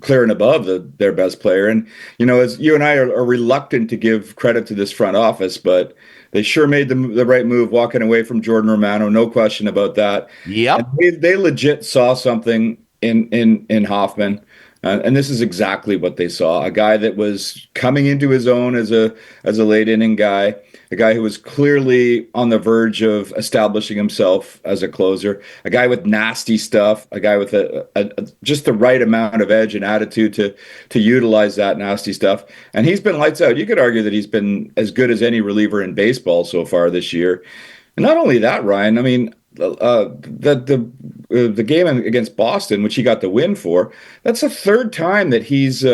clear and above their best player. And, as you and I are reluctant to give credit to this front office, but they sure made the right move walking away from Jordan Romano. No question about that. Yep. And they legit saw something in Hoffman. And this is exactly what they saw. A guy that was coming into his own as a late inning guy, a guy who was clearly on the verge of establishing himself as a closer, a guy with nasty stuff, a guy with just the right amount of edge and attitude to utilize that nasty stuff. And he's been lights out. You could argue that he's been as good as any reliever in baseball so far this year. And not only that, Ryan, I mean, the game against Boston, which he got the win for, that's the third time that he's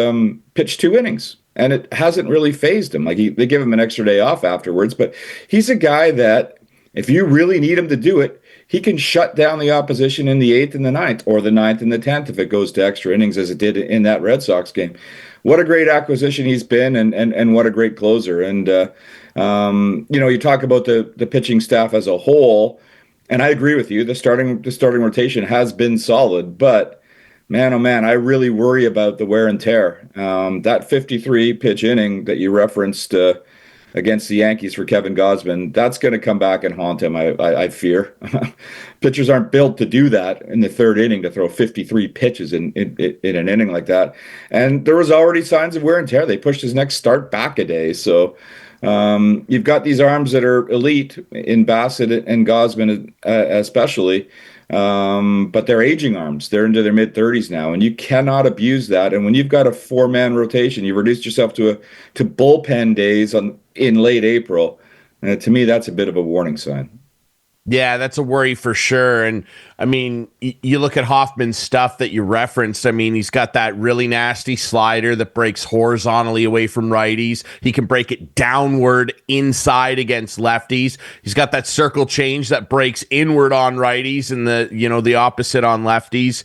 pitched 2 innings, and it hasn't really phased him. Like, they give him an extra day off afterwards, but he's a guy that if you really need him to do it, he can shut down the opposition in the 8th and the 9th, or the 9th and the 10th if it goes to extra innings, as it did in that Red Sox game. What a great acquisition he's been, and what a great closer. And you talk about the pitching staff as a whole. And I agree with you. The starting rotation has been solid, but man, oh man, I really worry about the wear and tear. That 53 pitch inning that you referenced against the Yankees for Kevin Gausman, that's going to come back and haunt him. I fear. Pitchers aren't built to do that in the 3rd inning, to throw 53 pitches in an inning like that. And there was already signs of wear and tear. They pushed his next start back a day, so. You've got these arms that are elite in Bassett and Gausman, especially, but they're aging arms. They're into their mid-30s now, and you cannot abuse that. And when you've got a 4-man rotation, you've reduced yourself to bullpen days in late April. To me, that's a bit of a warning sign. Yeah, that's a worry for sure. And I mean, you look at Hoffman's stuff that you referenced. I mean, he's got that really nasty slider that breaks horizontally away from righties. He can break it downward inside against lefties. He's got that circle change that breaks inward on righties and the opposite on lefties.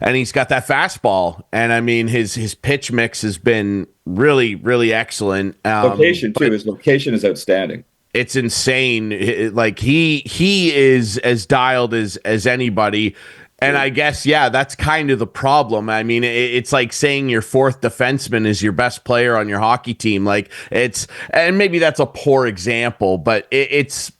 And he's got that fastball. And I mean, his pitch mix has been really, really excellent. Location too. His location is outstanding. It's insane. Like, he is as dialed as anybody. And I guess, yeah, that's kind of the problem. I mean, it's like saying your 4th defenseman is your best player on your hockey team. Like, and maybe that's a poor example, but it's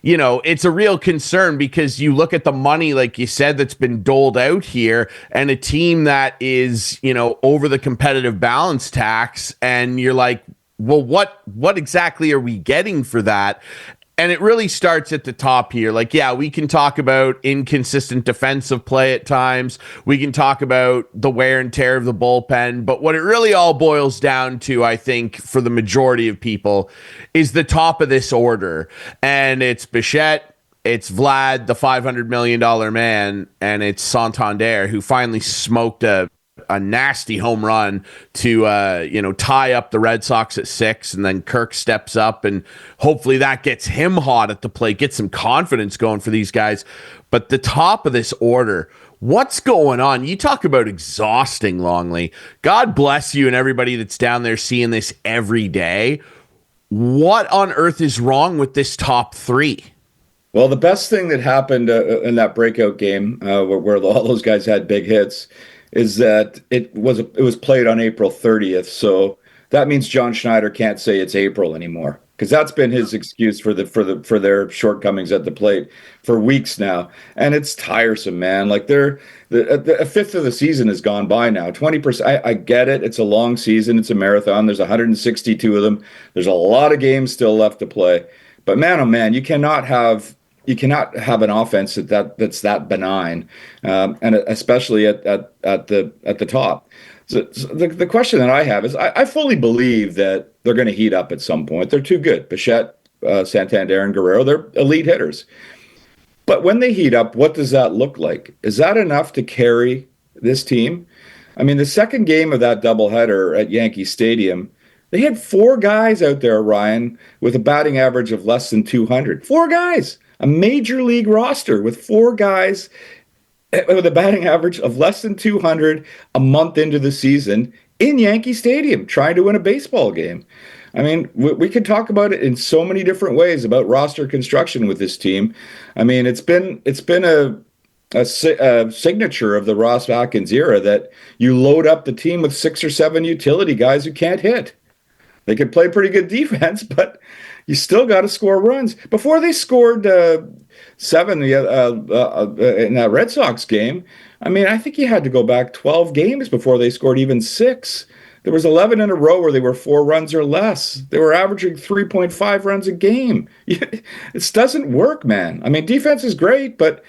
a real concern, because you look at the money, like you said, that's been doled out here, and a team that is, over the competitive balance tax, and you're like, well, what exactly are we getting for that? And it really starts at the top here. Like, yeah, we can talk about inconsistent defensive play at times. We can talk about the wear and tear of the bullpen. But what it really all boils down to, I think, for the majority of people, is the top of this order. And it's Bichette, it's Vlad, the $500 million man, and it's Santander, who finally smoked a nasty home run to tie up the Red Sox at 6, and then Kirk steps up, and hopefully that gets him hot at the plate, gets some confidence going for these guys. But the top of this order, what's going on? You talk about exhausting, Longley. God bless you and everybody that's down there seeing this every day. What on earth is wrong with this top 3? Well, the best thing that happened in that breakout game, where all those guys had big hits, is that it was played on April 30th. So that means John Schneider can't say it's April anymore, because that's been his excuse for their shortcomings at the plate for weeks now, and it's tiresome, man. Like a fifth of the season has gone by now. 20%. I get it. It's a long season. It's a marathon. There's 162 of them. There's a lot of games still left to play. But man, oh man, you cannot have an offense that's that benign, and especially at the top. So the question that I have is, I fully believe that they're going to heat up at some point. They're too good. Bichette, Santander, and Guerrero, they're elite hitters. But when they heat up, what does that look like? Is that enough to carry this team? I mean, the second game of that doubleheader at Yankee Stadium, they had four guys out there, Ryan, with a batting average of less than 200. Four guys, a major league roster with four guys with a batting average of less than 200 a month into the season in Yankee Stadium, trying to win a baseball game. I mean, we could talk about it in so many different ways about roster construction with this team. I mean, it's been a signature of the Ross Atkins era that you load up the team with 6 or 7 utility guys who can't hit. They could play pretty good defense, but you still got to score runs. Before they scored 7 in that Red Sox game, I mean, I think you had to go back 12 games before they scored even 6. There was 11 in a row where they were 4 runs or less. They were averaging 3.5 runs a game. It doesn't work, man. I mean, defense is great, but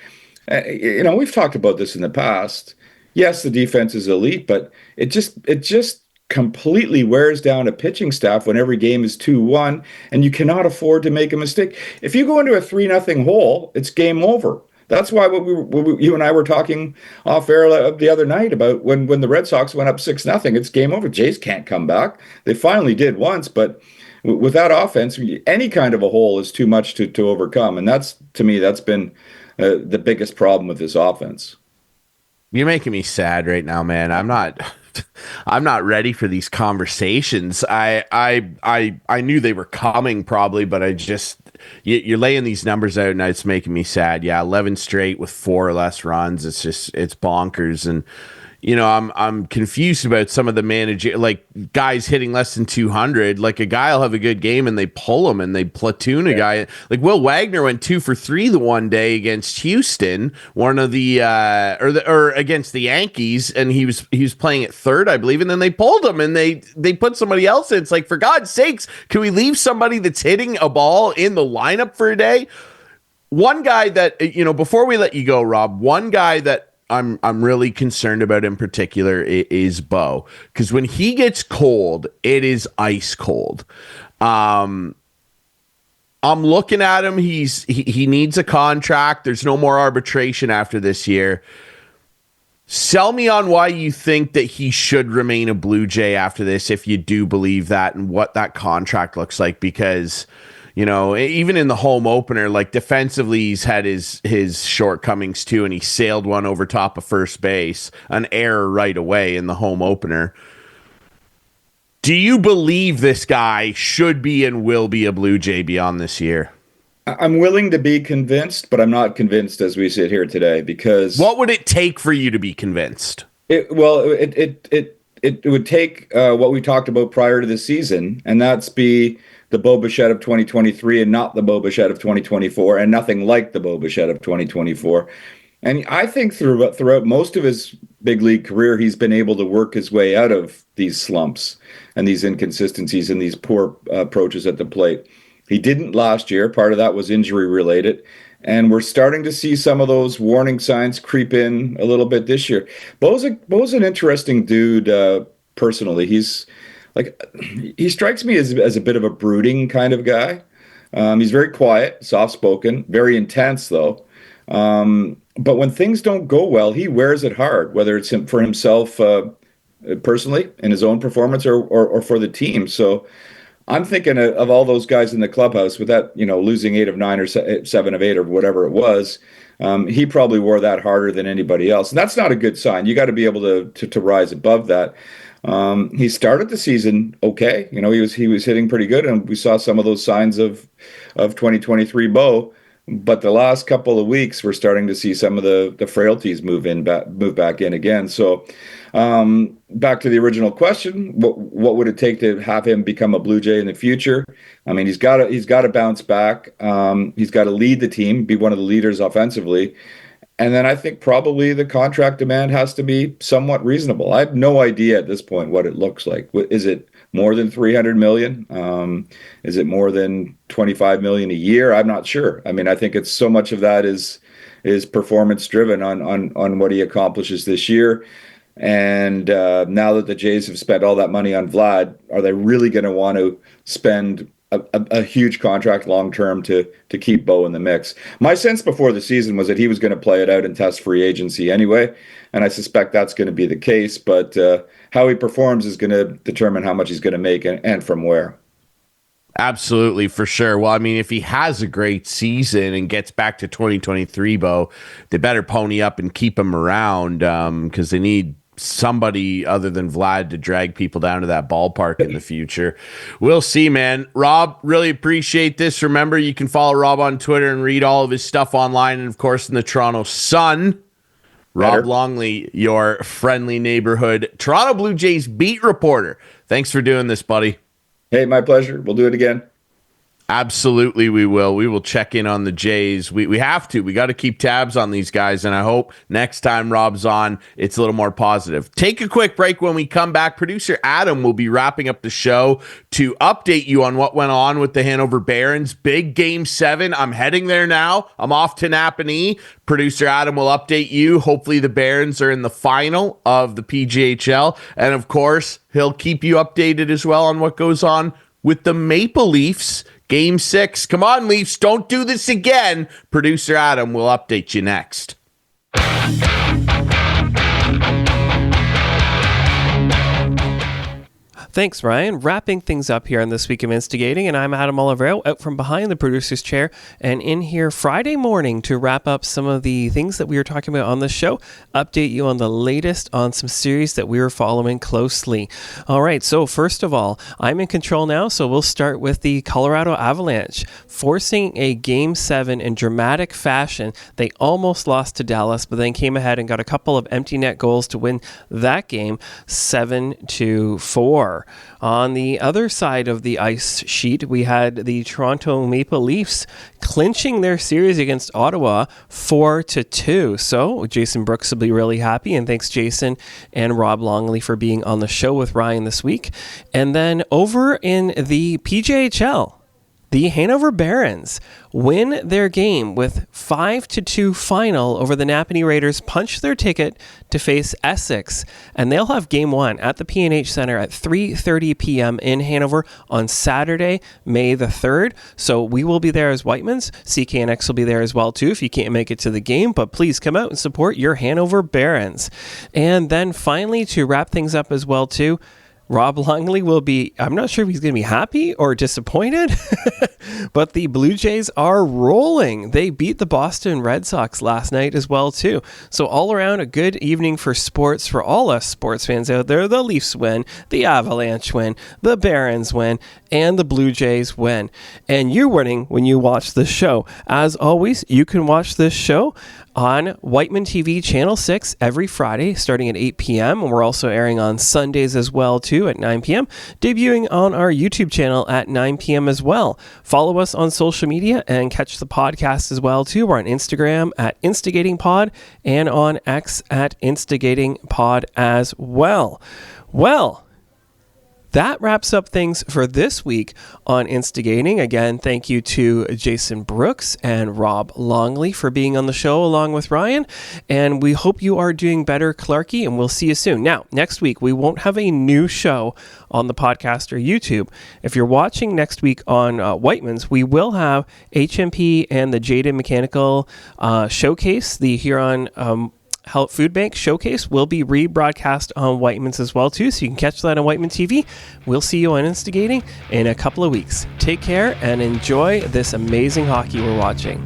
we've talked about this in the past. Yes, the defense is elite, but it just completely wears down a pitching staff when every game is 2-1, and you cannot afford to make a mistake. If you go into a 3-0 hole, it's game over. That's why you and I were talking off air the other night about when the Red Sox went up 6-0, it's game over. Jays can't come back. They finally did once, but with that offense, any kind of a hole is too much to overcome. And to me, that's been the biggest problem with this offense. You're making me sad right now, man. I'm not ready for these conversations. I knew they were coming probably, but you're laying these numbers out and it's making me sad. Yeah, 11 straight with 4 or less runs. It's bonkers. And I'm confused about some of the manager, like guys hitting less than 200. Like a guy will have a good game and they pull him and they platoon a guy. Like Will Wagner went 2 for 3 the one day against Houston, one of the or against the Yankees, and he was playing at third, I believe, and then they pulled him and they put somebody else in. It's like, for God's sakes, can we leave somebody that's hitting a ball in the lineup for a day? One guy that, before we let you go, Rob, one guy that I'm really concerned about in particular is Bo, because when he gets cold, it is ice cold. I'm looking at him. He needs a contract. There's no more arbitration after this year. Sell me on why you think that he should remain a Blue Jay after this, if you do believe that, and what that contract looks like, because even in the home opener, like defensively, he's had his shortcomings too, and he sailed one over top of first base, an error right away in the home opener. Do you believe this guy should be and will be a Blue Jay beyond this year? I'm willing to be convinced, but I'm not convinced as we sit here today, because what would it take for you to be convinced? It would take what we talked about prior to the season, and that's be the Bo Bichette of 2023 and not the Bo Bichette of 2024, and nothing like the Bo Bichette of 2024. And I think throughout most of his big league career, he's been able to work his way out of these slumps and these inconsistencies and these poor approaches at the plate. He didn't last year. Part of that was injury related. And we're starting to see some of those warning signs creep in a little bit this year. Bo's an interesting dude personally. He strikes me as a bit of a brooding kind of guy. He's very quiet, soft-spoken, very intense, though. But when things don't go well, he wears it hard, whether it's for himself personally in his own performance or for the team. So I'm thinking of all those guys in the clubhouse with that, losing 8 of 9 or 7 of 8 or whatever it was. He probably wore that harder than anybody else. And that's not a good sign. You got to be able to rise above that. He started the season okay. He was hitting pretty good, and we saw some of those signs of 2023 Bo But the last couple of weeks, we're starting to see some of the frailties move back in again. So back to the original question, what would it take to have him become a Blue Jay in the future? I mean, he's got to bounce back. He's got to lead the team, be one of the leaders offensively. And then I think probably the contract demand has to be somewhat reasonable. I have no idea at this point what it looks like. Is it more than 300 million? Is it more than 25 million a year? I'm not sure. I mean, I think it's so much of that is performance driven on what he accomplishes this year. And now that the Jays have spent all that money on Vlad, are they really going to want to spend a huge contract long term to keep Bo in the mix? My sense before the season was that he was going to play it out and test free agency anyway, and I suspect that's going to be the case. But how he performs is going to determine how much he's going to make and from where. Absolutely, for sure. Well, I mean, if he has a great season and gets back to 2023, Bo, they better pony up and keep him around because they need somebody other than Vlad to drag people down to that ballpark in the future. We'll see, man. Rob, really appreciate this. Remember, you can follow Rob on Twitter and read all of his stuff online, and of course in the Toronto Sun. Rob Longley, your friendly neighborhood Toronto Blue Jays beat reporter. Thanks for doing this, buddy. Hey, my pleasure. We'll do it again. Absolutely, we will. We will check in on the Jays. We have to. We got to keep tabs on these guys, and I hope next time Rob's on, it's a little more positive. Take a quick break. When we come back, producer Adam will be wrapping up the show to update you on what went on with the Hanover Barons. Big Game 7. I'm heading there now. I'm off to Napanee. Producer Adam will update you. Hopefully the Barons are in the final of the PJHL, and of course, he'll keep you updated as well on what goes on with the Maple Leafs. Game 6. Come on, Leafs. Don't do this again. Producer Adam will update you next. Thanks, Ryan. Wrapping things up here on This Week of Instigating, and I'm Adam Olivero, out from behind the producer's chair, and in here Friday morning to wrap up some of the things that we were talking about on the show, update you on the latest on some series that we were following closely. All right, so first of all, I'm in control now, so we'll start with the Colorado Avalanche, forcing a Game 7 in dramatic fashion. They almost lost to Dallas, but then came ahead and got a couple of empty net goals to win that game 7-4. On the other side of the ice sheet, we had the Toronto Maple Leafs clinching their series against Ottawa 4-2. So Jason Brooks will be really happy, and thanks Jason and Rob Longley for being on the show with Ryan this week. And then over in the PJHL, the Hanover Barons win their game with 5-2 final over the Napanee Raiders, punch their ticket to face Essex, and they'll have Game 1 at the P&H Center at 3:30 p.m. in Hanover on Saturday, May the 3rd. So we will be there as Whitemans. CKNX will be there as well too if you can't make it to the game, but please come out and support your Hanover Barons. And then finally, to wrap things up as well too, Rob Longley will be, I'm not sure if he's going to be happy or disappointed, but the Blue Jays are rolling. They beat the Boston Red Sox last night as well, too. So all around, a good evening for sports for all us sports fans out there. The Leafs win, the Avalanche win, the Barons win, and the Blue Jays win. And you're winning when you watch this show. As always, you can watch this show on Whiteman TV Channel 6 every Friday starting at 8 p.m. And we're also airing on Sundays as well too at 9 p.m. Debuting on our YouTube channel at 9 p.m. as well. Follow us on social media and catch the podcast as well too. We're on Instagram at InstigatingPod and on X at InstigatingPod as well. Well, that wraps up things for this week on Instigating. Again, thank you to Jason Brooks and Rob Longley for being on the show along with Ryan. And we hope you are doing better, Clarky, and we'll see you soon. Now, next week, we won't have a new show on the podcast or YouTube. If you're watching next week on Whiteman's, we will have HMP and the Jada Mechanical Showcase, the Huron Health Food Bank Showcase will be rebroadcast on Whiteman's as well too, so you can catch that on Whiteman TV. We'll see you on Instigating in a couple of weeks. Take care and enjoy this amazing hockey we're watching.